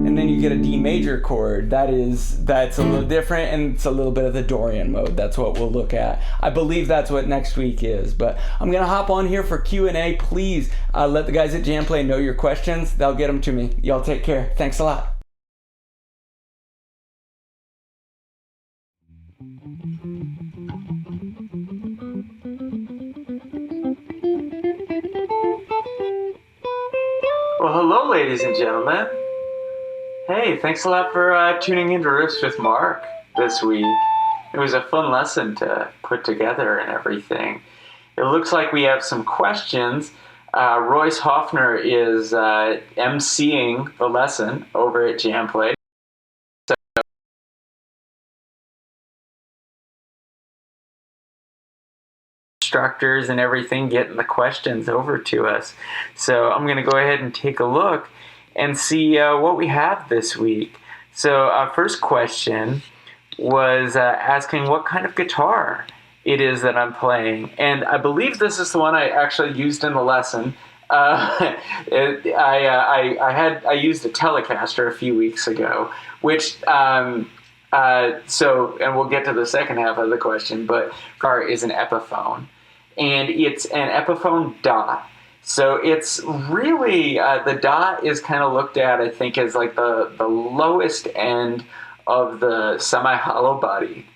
And then you get a D major chord. That's a little different, and it's a little bit of the Dorian mode. That's what we'll look at. I believe that's what next week is. But I'm gonna hop on here for Q&A. Please let the guys at JamPlay know your questions. They'll get them to me. Y'all take care. Thanks a lot. Well, hello, ladies and gentlemen. Hey, thanks a lot for tuning in to Riffs with Mark this week. It was a fun lesson to put together and everything. It looks like we have some questions. Royce Hoffner is emceeing the lesson over at JamPlay. Instructors and everything getting the questions over to us. So I'm going to go ahead and take a look and see what we have this week. So our first question was asking what kind of guitar it is that I'm playing, and I believe this is the one I actually used in the lesson. I used a Telecaster a few weeks ago, which and we'll get to the second half of the question, but guitar is an Epiphone, and it's an Epiphone Dot. So it's really, the Dot is kind of looked at, I think, as like the lowest end of the semi-hollow body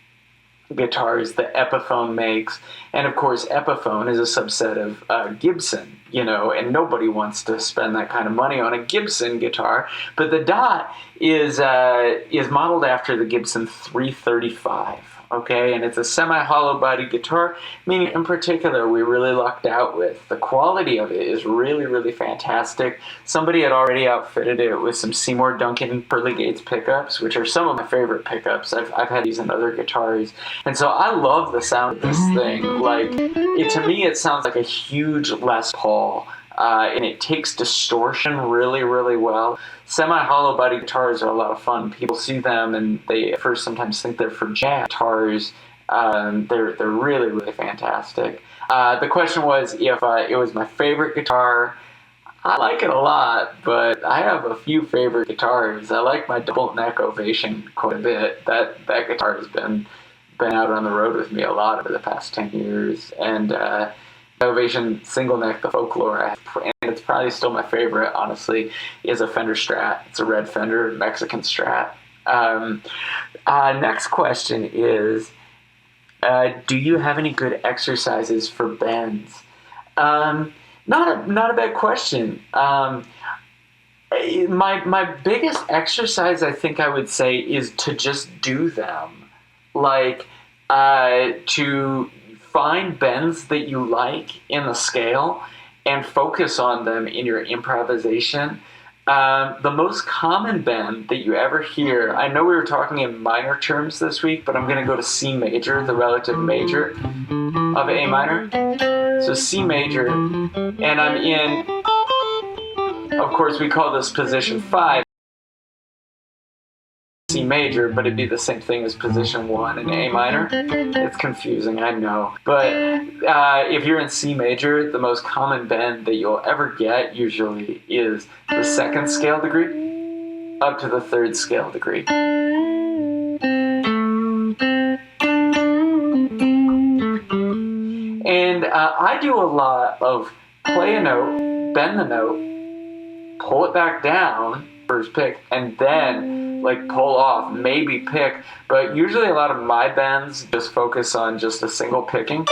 guitars that Epiphone makes. And of course, Epiphone is a subset of Gibson, and nobody wants to spend that kind of money on a Gibson guitar. But the Dot is modeled after the Gibson 335. Okay, and it's a semi-hollow body guitar, meaning in particular we really lucked out with. The quality of it is really, really fantastic. Somebody had already outfitted it with some Seymour Duncan Pearly Gates pickups, which are some of my favorite pickups. I've had these in other guitars. And so I love the sound of this thing. To me it sounds like a huge Les Paul. And it takes distortion really, really well. Semi-hollow body guitars are a lot of fun. People see them and they at first sometimes think they're for jazz guitars. They're really, really fantastic. The question was if it was my favorite guitar. I like it a lot, but I have a few favorite guitars. I like my double neck Ovation quite a bit. That guitar has been out on the road with me a lot over the past 10 years. And Ovation single neck, the Folklore, and it's probably still my favorite, honestly, is a Fender Strat. It's a red Fender Mexican Strat. Next question is, do you have any good exercises for bends? Not a bad question. My biggest exercise, I think I would say, is to just do them. Like, to find bends that you like in the scale and focus on them in your improvisation. The most common bend that you ever hear, I know we were talking in minor terms this week, but I'm going to go to C major, the relative major of A minor. So C major, and I'm in, of course, we call this position 5, C major, but it'd be the same thing as position 1 in A minor. It's confusing, I know. But if you're in C major, the most common bend that you'll ever get usually is the 2nd scale degree up to the 3rd scale degree. And I do a lot of play a note, bend the note, pull it back down, first pick, and then like pull off, maybe pick, but usually a lot of my bends just focus on just a single picking.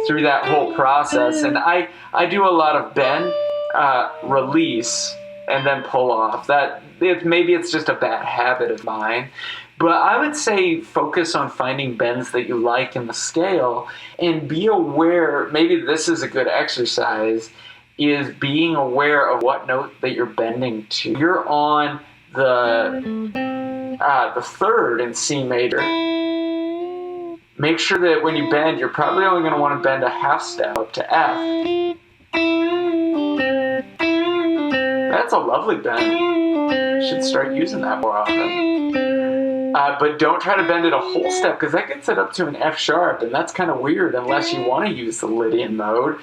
Through that whole process, and I do a lot of bend, release, and then pull off. Maybe it's just a bad habit of mine, but I would say focus on finding bends that you like in the scale and be aware, maybe this is a good exercise, is being aware of what note that you're bending to. You're on the 3rd in C major. Make sure that when you bend, you're probably only going to want to bend a half step up to F. That's a lovely bend. You should start using that more often. But don't try to bend it a whole step, because that gets it up to an F sharp, and that's kind of weird unless you want to use the Lydian mode.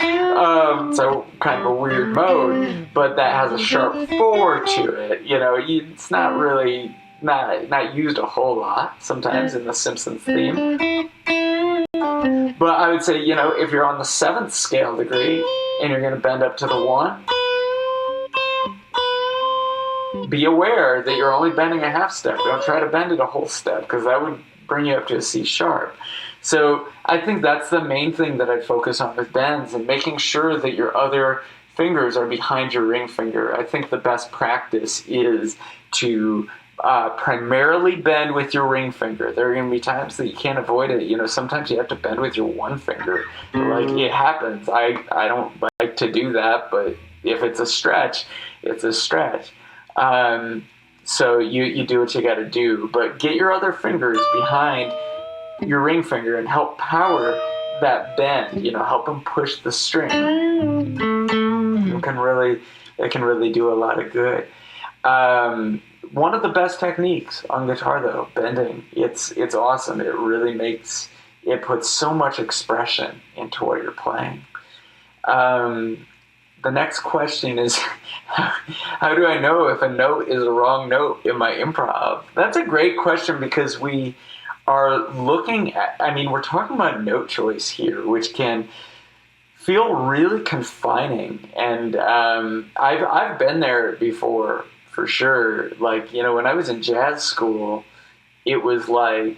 So kind of a weird mode, but that has a sharp 4 to it. You know, it's not really not used a whole lot sometimes in the Simpsons theme. But I would say, you know, if you're on the 7th scale degree and you're going to bend up to the 1, be aware that you're only bending a half step. Don't try to bend it a whole step, because that would bring you up to a C sharp. So I think that's the main thing that I'd focus on with bends, and making sure that your other fingers are behind your ring finger. I think the best practice is to primarily bend with your ring finger. There are going to be times that you can't avoid it. You know, sometimes you have to bend with your one finger. Like, it happens. I don't like to do that, but if it's a stretch, it's a stretch. So you do what you got to do, but get your other fingers behind your ring finger and help power that bend. You know, help them push the string. It can really do a lot of good. One of the best techniques on guitar, though, bending. It's awesome. It really puts so much expression into what you're playing. The next question is, how do I know if a note is a wrong note in my improv? That's a great question, because we are looking at, we're talking about note choice here, which can feel really confining. And I've been there before, for sure. Like, you know, when I was in jazz school, it was really,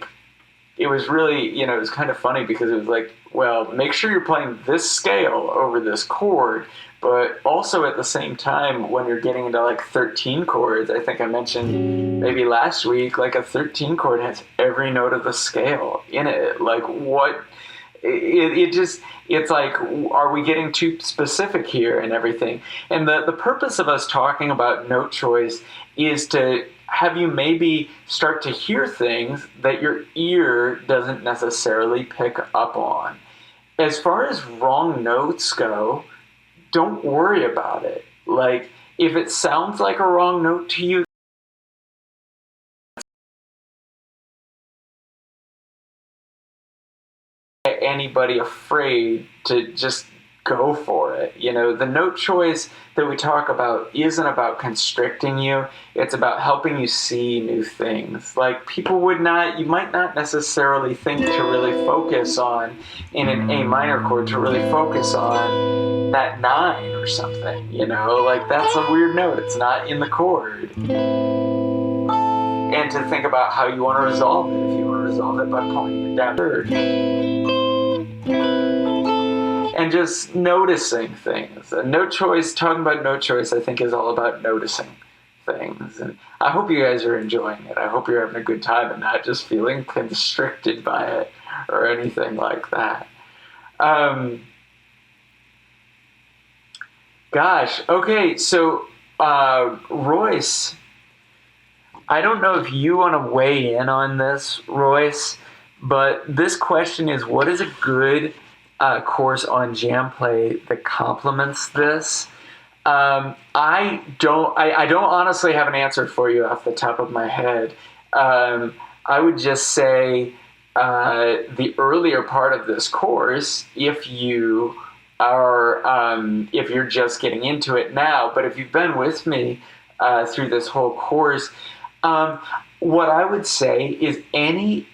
you know, it was kind of funny, because it was like, well, make sure you're playing this scale over this chord, but also at the same time, when you're getting into like 13 chords, I think I mentioned maybe last week, like a 13 chord has every note of the scale in it. Like, what? It's like, are we getting too specific here and everything? And the purpose of us talking about note choice is to have you maybe start to hear things that your ear doesn't necessarily pick up on. As far as wrong notes go, don't worry about it. Like, if it sounds like a wrong note to you, anybody afraid to just go for it. You know, the note choice that we talk about isn't about constricting you. It's about helping you see new things. Like, you might not necessarily think to really focus on, in an A minor chord, to really focus on that 9 or something, you know? Like, that's a weird note. It's not in the chord. And to think about how you want to resolve it. If you want to resolve it by pulling it down third. and just noticing things. And note choice, talking about note choice, I think is all about noticing things. And I hope you guys are enjoying it. I hope you're having a good time and not just feeling constricted by it or anything like that. Gosh, okay, so Royce, I don't know if you want to weigh in on this, Royce, but this question is, what is a good course on jam play that complements this? I don't honestly have an answer for you off the top of my head. I would just say the earlier part of this course, if you are, if you're just getting into it now, but if you've been with me through this whole course, what I would say is any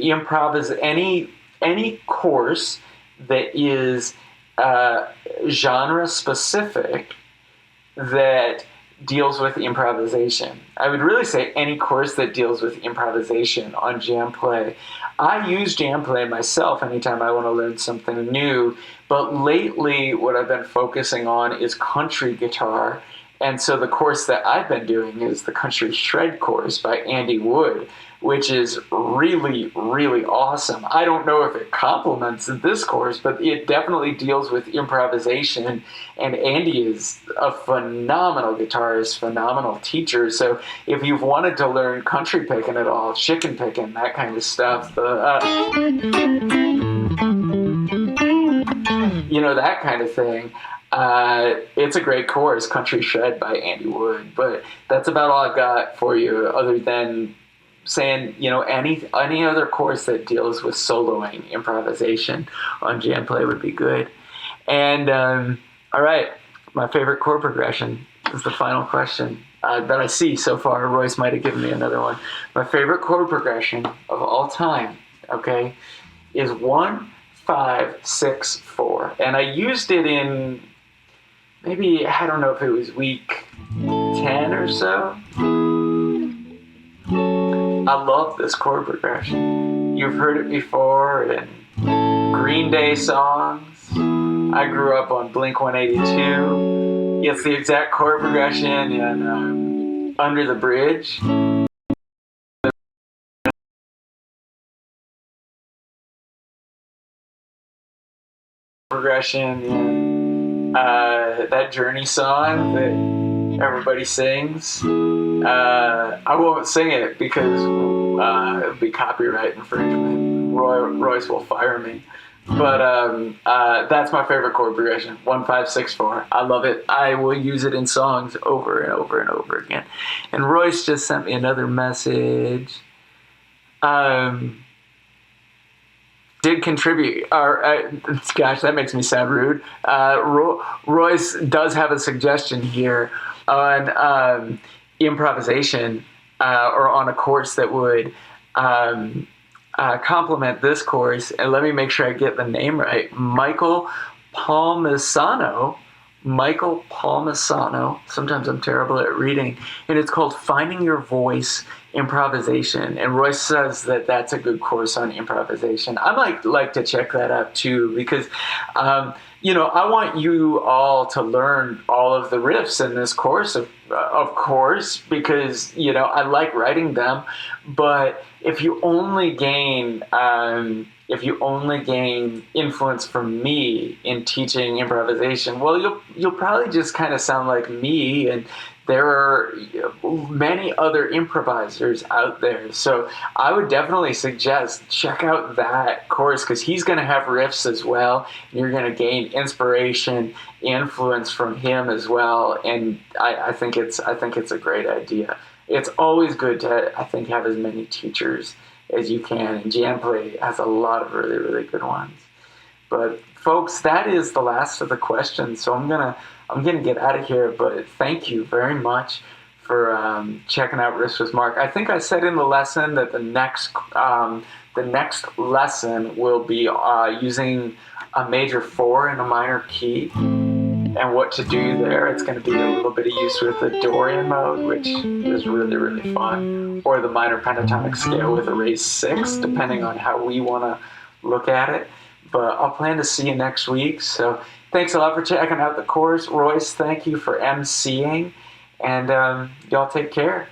course that is genre specific that deals with improvisation. I would really say any course that deals with improvisation on jam play. I use jam play myself anytime I want to learn something new, but lately what I've been focusing on is country guitar. And so the course that I've been doing is the Country Shred course by Andy Wood, which is really, really awesome. I don't know if it complements this course, but it definitely deals with improvisation. And Andy is a phenomenal guitarist, phenomenal teacher. So if you've wanted to learn country picking at all, chicken picking, that kind of stuff, that kind of thing, it's a great course, Country Shred by Andy Wood. But that's about all I've got for you, other than saying, any other course that deals with soloing, improvisation on jam play would be good. And all right, my favorite chord progression is the final question that I see so far. Royce might have given me another one. My favorite chord progression of all time, okay, is 1, 5, 6, 4. And I used it in maybe, I don't know if it was week 10 or so. I love this chord progression. You've heard it before in Green Day songs. I grew up on Blink-182. It's the exact chord progression in Under the Bridge. Progression in that Journey song that everybody sings. I won't sing it because it would be copyright infringement. Royce will fire me. But that's my favorite chord progression, 1, 5, 6, 4. I love it. I will use it in songs over and over and over again. And Royce just sent me another message. Did contribute, gosh, that makes me sound rude. Royce does have a suggestion here on improvisation or on a course that would complement this course. And let me make sure I get the name right. Michael Palmisano. Sometimes I'm terrible at reading. And it's called Finding Your Voice Improvisation. And Royce says that that's a good course on improvisation. I might like to check that out too, because I want you all to learn all of the riffs in this course, of course, because I like writing them. But if you only gain influence from me in teaching improvisation, well, you'll probably just kind of sound like me, and there are many other improvisers out there. So I would definitely suggest check out that course, because he's going to have riffs as well. And you're going to gain inspiration, influence from him as well. And I think it's a great idea. It's always good to, I think, have as many teachers as you can. And jam play has a lot of really, really good ones. But folks, that is the last of the questions. So I'm gonna get out of here. But thank you very much for checking out Riffs with Mark. I think I said in the lesson that the next lesson will be using a major 4 in a minor key, and what to do there. It's going to be a little bit of use with the Dorian mode, which is really, really fun, or the minor pentatonic scale with a raised 6, depending on how we want to look at it. But I'll plan to see you next week. So Thanks a lot for checking out the course. Royce, thank you for emceeing. And y'all take care.